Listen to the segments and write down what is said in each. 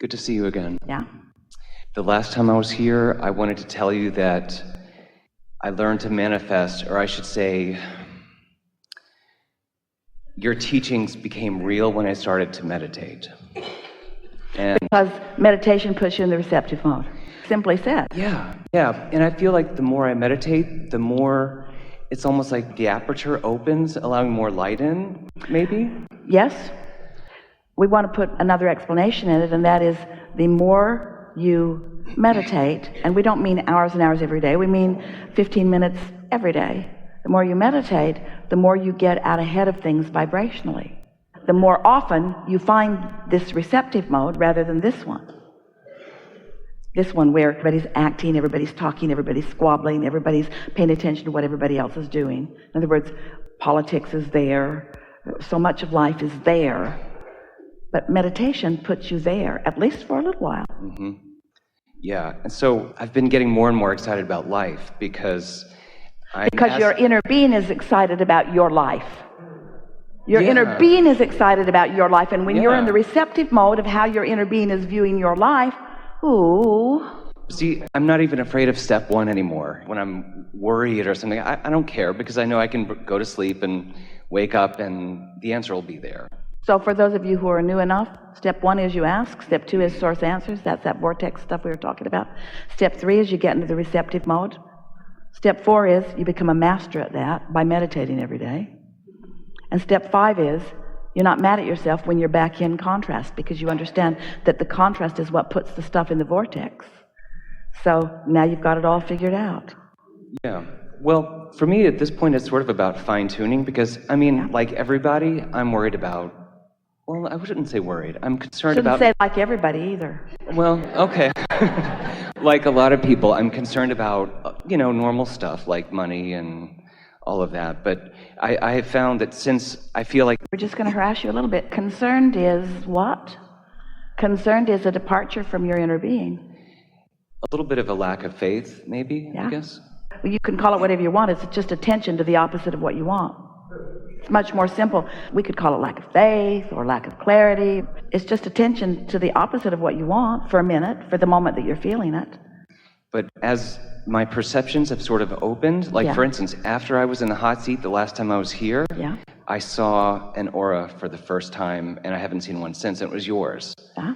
Good to see you again. Yeah. The last time I was here, I wanted to tell you that I learned to manifest, or I should say, your teachings became real when I started to meditate. And Because meditation puts you in the receptive mode. Simply said. yeah. And I feel like the more I meditate, the more it's almost like the aperture opens, allowing more light in, maybe? Yes. We want to put another explanation in it, and that is the more you meditate, and we don't mean hours and hours every day, we mean 15 minutes every day. The more you meditate, the more you get out ahead of things vibrationally. The more often you find this receptive mode rather than this one. This one where everybody's acting, everybody's talking, everybody's squabbling, everybody's paying attention to what everybody else is doing. In other words, politics is there, so much of life is there. But meditation puts you there, at least for a little while. Mm-hmm. Yeah, and so I've been getting more and more excited about life because your inner being is excited about your life. Your inner being is excited about your life, and when you're in the receptive mode of how your inner being is viewing your life, ooh. See, I'm not even afraid of step one anymore. When I'm worried or something, I don't care because I know I can go to sleep and wake up and the answer will be there. So for those of you who are new enough, step one is you ask. Step two is source answers. That's that vortex stuff we were talking about. Step three is you get into the receptive mode. Step four is you become a master at that by meditating every day. And step five is you're not mad at yourself when you're back in contrast, because you understand that the contrast is what puts the stuff in the vortex. So now you've got it all figured out. Yeah. Well, for me at this point, it's sort of about fine-tuning because, like everybody, I'm worried about, well, I shouldn't say worried. I'm concerned about... Shouldn't say like everybody either. Well, okay. Like a lot of people, I'm concerned about, normal stuff like money and all of that. But I have found that since I feel like... We're just going to harass you a little bit. Concerned is what? Concerned is a departure from your inner being. A little bit of a lack of faith, maybe, yeah. I guess. Well, you can call it whatever you want. It's just attention to the opposite of what you want. It's much more simple. We could call it lack of faith or lack of clarity. It's just attention to the opposite of what you want for a minute, for the moment that you're feeling it. But as my perceptions have sort of opened, for instance, after I was in the hot seat the last time I was here, I saw an aura for the first time, and I haven't seen one since, and it was yours. Yeah.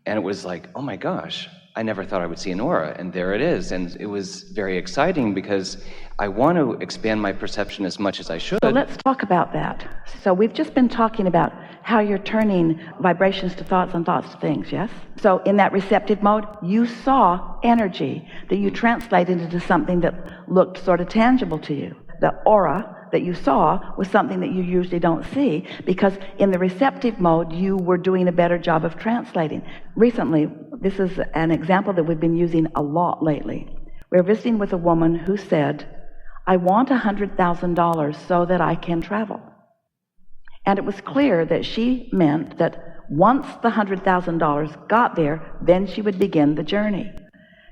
And it was like, oh my gosh, I never thought I would see an aura, and there it is. And it was very exciting because I want to expand my perception as much as I should. So let's talk about that. So we've just been talking about how you're turning vibrations to thoughts and thoughts to things, yes? So in that receptive mode, you saw energy that you translated into something that looked sort of tangible to you. The aura that you saw was something that you usually don't see because in the receptive mode, you were doing a better job of translating. Recently, this is an example that we've been using a lot lately. We were visiting with a woman who said, I want $100,000 so that I can travel. And it was clear that she meant that once the $100,000 got there, then she would begin the journey.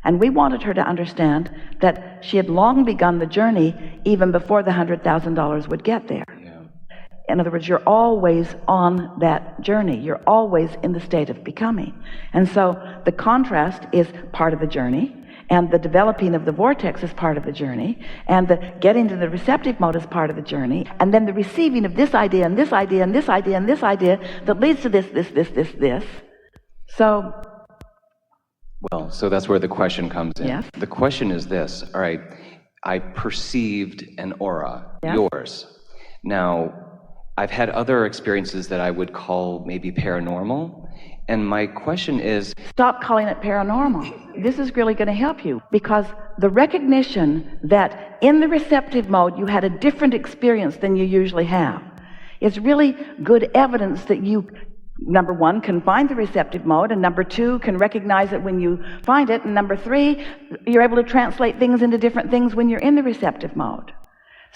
And we wanted her to understand that she had long begun the journey even before the $100,000 would get there. Yeah. In other words, you're always on that journey. You're always in the state of becoming. And so the contrast is part of the journey, and the developing of the vortex is part of the journey, and the getting to the receptive mode is part of the journey, and then the receiving of this idea and this idea and this idea and this idea that leads to this. So... Well, so that's where the question comes in. Yes. The question is this, all right, I perceived an aura, yours. Now, I've had other experiences that I would call maybe paranormal, and my question is... Stop calling it paranormal. This is really going to help you, because the recognition that in the receptive mode you had a different experience than you usually have is really good evidence that you... Number one, can find the receptive mode, and number two, can recognize it when you find it, and number three, you're able to translate things into different things when you're in the receptive mode.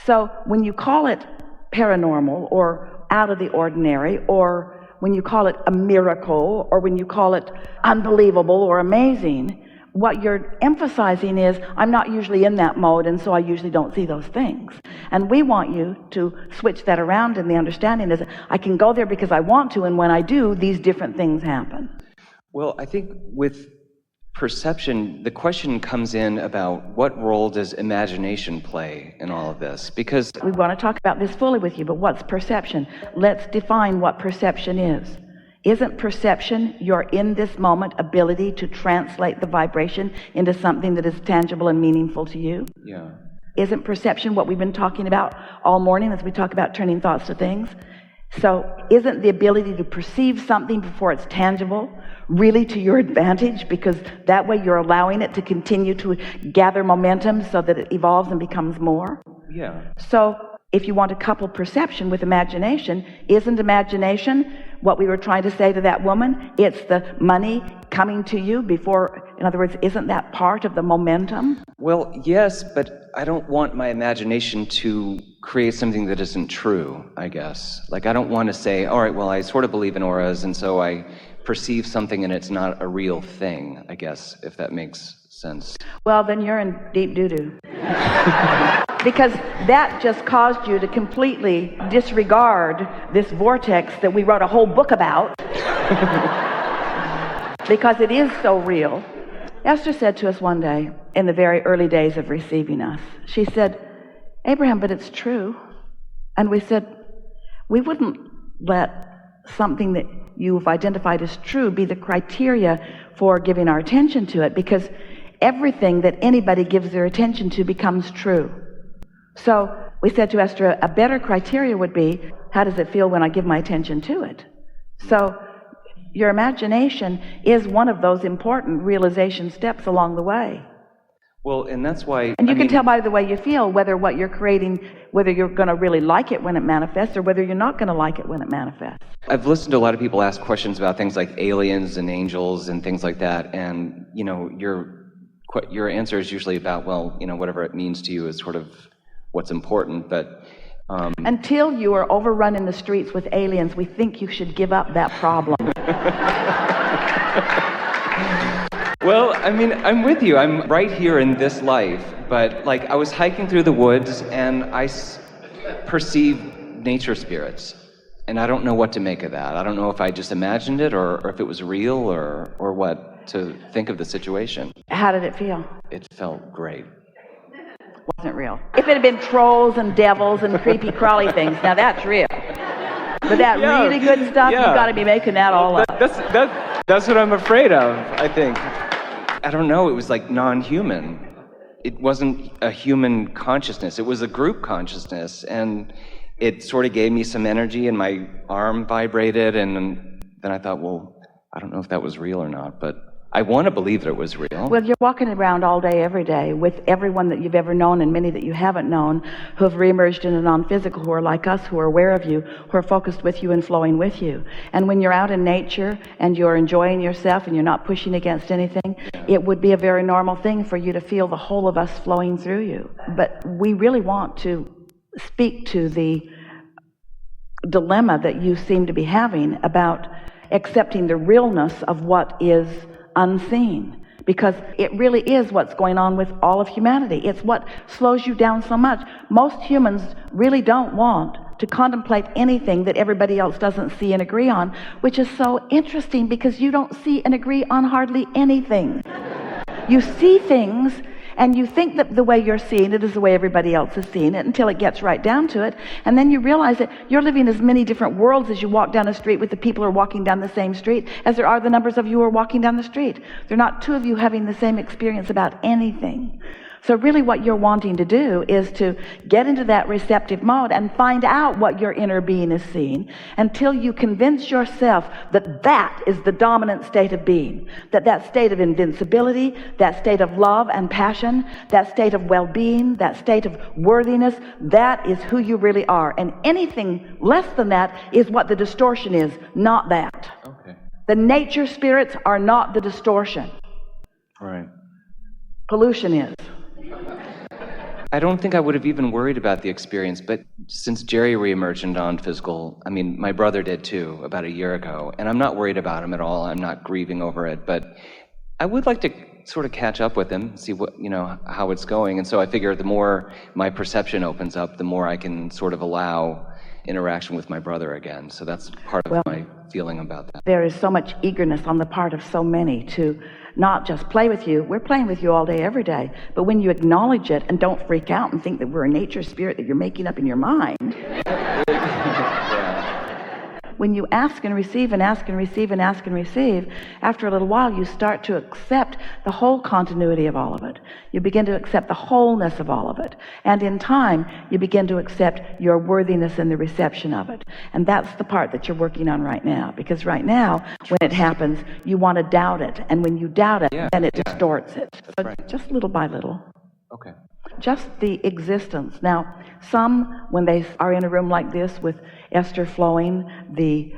So when you call it paranormal or out of the ordinary, or when you call it a miracle, or when you call it unbelievable or amazing, what you're emphasizing is, I'm not usually in that mode, and so I usually don't see those things. And we want you to switch that around, and the understanding is, I can go there because I want to, and when I do, these different things happen. Well, I think with perception, the question comes in about what role does imagination play in all of this? Because we want to talk about this fully with you, but what's perception? Let's define what perception is. Isn't perception your in this moment ability to translate the vibration into something that is tangible and meaningful to you? Yeah. Isn't perception what we've been talking about all morning as we talk about turning thoughts to things? So isn't the ability to perceive something before it's tangible really to your advantage, because that way you're allowing it to continue to gather momentum so that it evolves and becomes more? Yeah. So if you want to couple perception with imagination, isn't imagination what we were trying to say to that woman? It's the money coming to you before, in other words, isn't that part of the momentum? Well, yes, but I don't want my imagination to create something that isn't true, I guess. Like, I don't want to say, all right, well, I sort of believe in auras, and so I perceive something and it's not a real thing, I guess, if that makes sense. Well, then you're in deep doo-doo. Because that just caused you to completely disregard this vortex that we wrote a whole book about. Because it is so real. Esther said to us one day, in the very early days of receiving us, she said, Abraham, but it's true. And we said, we wouldn't let something that you've identified as true be the criteria for giving our attention to it, because everything that anybody gives their attention to becomes true. So we said to Esther, a better criteria would be, how does it feel when I give my attention to it? So your imagination is one of those important realization steps along the way. Well, and that's why... And you can tell by the way you feel whether what you're creating, whether you're going to really like it when it manifests or whether you're not going to like it when it manifests. I've listened to a lot of people ask questions about things like aliens and angels and things like that, and, you know, your answer is usually about, well, you know, whatever it means to you is sort of what's important, but... Until you are overrun in the streets with aliens, we think you should give up that problem. Well, I mean, I'm with you. I'm right here in this life, but like I was hiking through the woods and I perceived nature spirits, and I don't know what to make of that. I don't know if I just imagined it or if it was real or what to think of the situation. How did it feel? It felt great. Wasn't real. If it had been trolls and devils and creepy crawly things, now that's real. But that really good stuff, you've got to be making that all up. That's what I'm afraid of, I think. I don't know, it was like non-human. It wasn't a human consciousness, it was a group consciousness, and it sort of gave me some energy and my arm vibrated, and then I thought, well, I don't know if that was real or not, but I want to believe that it was real. Well, you're walking around all day, every day, with everyone that you've ever known and many that you haven't known who have reemerged in a non-physical, who are like us, who are aware of you, who are focused with you and flowing with you. And when you're out in nature and you're enjoying yourself and you're not pushing against anything, it would be a very normal thing for you to feel the whole of us flowing through you. But we really want to speak to the dilemma that you seem to be having about accepting the realness of what is unseen, because it really is what's going on with all of humanity. It's what slows you down so much. Most humans really don't want to contemplate anything that everybody else doesn't see and agree on, which is so interesting because you don't see and agree on hardly anything. You see things and you think that the way you're seeing it is the way everybody else is seeing it until it gets right down to it, and then you realize that you're living as many different worlds as you walk down the street with the people who are walking down the same street as there are the numbers of you who are walking down the street. There are not two of you having the same experience about anything. So really what you're wanting to do is to get into that receptive mode and find out what your inner being is seeing until you convince yourself that that is the dominant state of being, that state of invincibility, that state of love and passion, that state of well-being, that state of worthiness, that is who you really are. And anything less than that is what the distortion is, not that. Okay. The nature spirits are not the distortion. Right. Pollution is. I don't think I would have even worried about the experience, but since Jerry reemerged in non-physical, I mean, my brother did too, about a year ago, and I'm not worried about him at all. I'm not grieving over it, but I would like to sort of catch up with him, see what, you know, how it's going. And so I figure the more my perception opens up, the more I can sort of allow interaction with my brother again. So that's part of my feeling about that. There is so much eagerness on the part of so many to not just play with you. We're playing with you all day, every day. But when you acknowledge it and don't freak out and think that we're a nature spirit that you're making up in your mind, when you ask and receive and ask and receive and ask and receive, after a little while you start to accept the whole continuity of all of it. You begin to accept the wholeness of all of it. And in time, you begin to accept your worthiness in the reception of it. And that's the part that you're working on right now. Because right now, when it happens, you want to doubt it. And when you doubt it, then it distorts it. So just little by little. Okay. Just the existence. Now, some, when they are in a room like this with Esther flowing the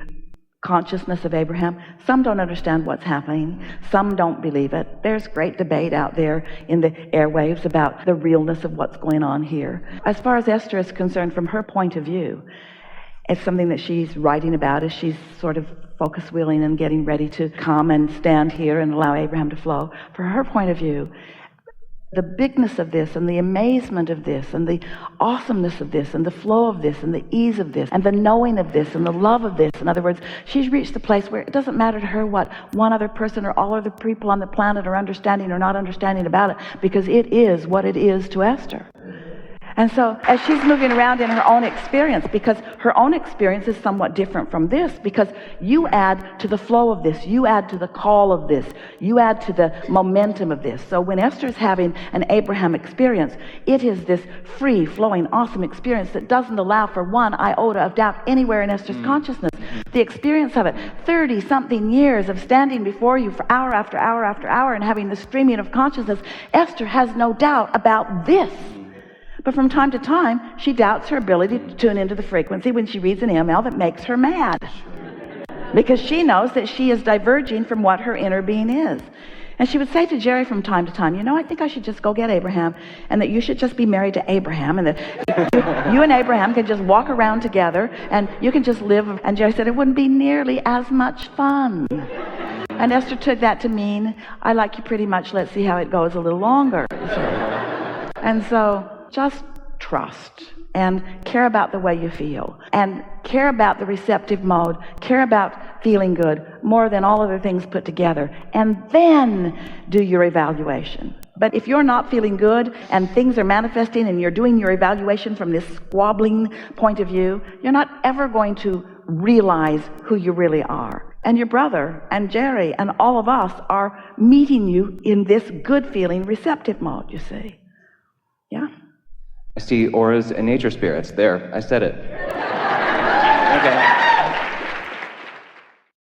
consciousness of Abraham, some don't understand what's happening. Some don't believe it. There's great debate out there in the airwaves about the realness of what's going on here. As far as Esther is concerned, from her point of view, it's something that she's writing about as she's sort of focus wheeling and getting ready to come and stand here and allow Abraham to flow. From her point of view, the bigness of this and the amazement of this and the awesomeness of this and the flow of this and the ease of this and the knowing of this and the love of this. In other words, she's reached the place where it doesn't matter to her what one other person or all other people on the planet are understanding or not understanding about it, because it is what it is to Esther. And so as she's moving around in her own experience, because her own experience is somewhat different from this, because you add to the flow of this, you add to the call of this, you add to the momentum of this. So when Esther's having an Abraham experience, it is this free flowing awesome experience that doesn't allow for one iota of doubt anywhere in Esther's consciousness. The experience of it, 30 something years of standing before you for hour after hour after hour and having the streaming of consciousness, Esther has no doubt about this. But from time to time, she doubts her ability to tune into the frequency when she reads an email that makes her mad. Because she knows that she is diverging from what her inner being is. And she would say to Jerry from time to time, I think I should just go get Abraham, and that you should just be married to Abraham, and that you and Abraham can just walk around together, and you can just live. And Jerry said, it wouldn't be nearly as much fun. And Esther took that to mean, I like you pretty much, let's see how it goes a little longer. And so just trust and care about the way you feel and care about the receptive mode, care about feeling good more than all other things put together, and then do your evaluation. But if you're not feeling good and things are manifesting and you're doing your evaluation from this squabbling point of view, you're not ever going to realize who you really are. And your brother and Jerry and all of us are meeting you in this good feeling receptive mode, you see. Yeah? I see auras and nature spirits. There, I said it. Okay.